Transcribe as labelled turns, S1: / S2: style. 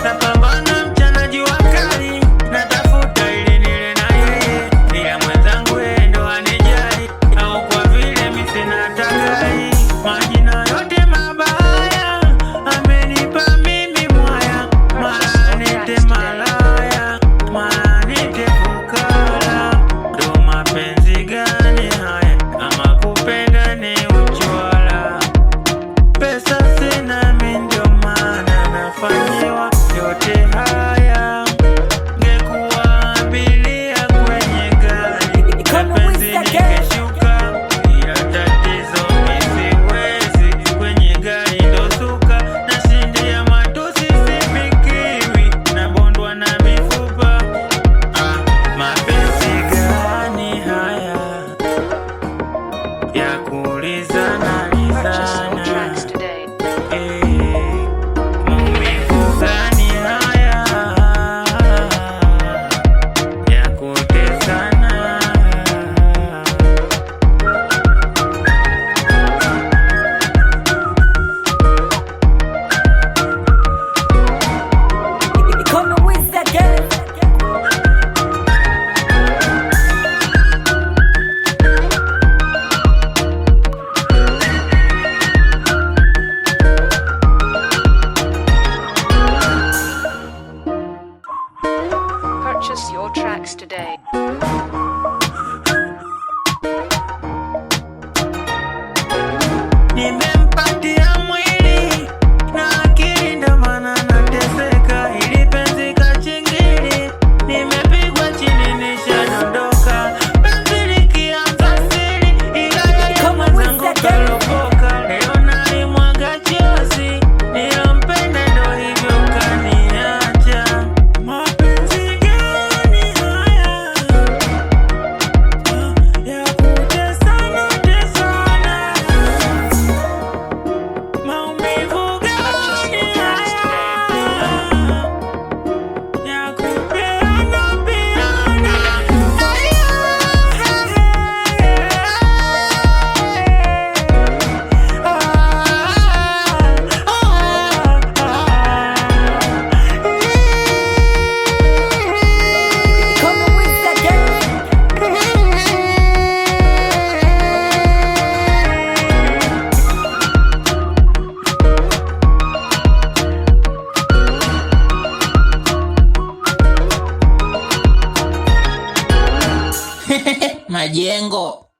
S1: Napambana mchana jua kali, natafuta ili nile na yeye, ila mwenzangu yeye ndo anijali, au kwa vile mimi sina tagai. Majina yote mabaya amenipa mimi mwaya, mara nite malaya, mara nite fukara. Ndo mapenzi gani haya, ama kupenda ni uchwala? Pesa sina mimi ndio maana nafanyiwa yote haya. Ngekuwa abiria kwenye gari, mapenzi ningeshuka, ila tatizo mimi siwezi. Kwenye gari ndo suka, nashindia matusi sifikiwi, nabondwa na mifupa. Mapenzi gani haya ya kulizana lizana? Maumivu gani haya ya kutesana?
S2: Purchase your tracks today.
S1: Nimempatia mwili na akili, ndo maana nateseka. Ili penzi kachingiri, nimepigwa chini nishadondoka. Penzi likianza siri, ila mwenzangu kalopoka. Leo nalimwaga chozi, nilompenda ndo hivyo kaniacha. Mapenzi gani haya ya kutesana tesana? Maumivu gani haya ya kupeana peana? Majengo.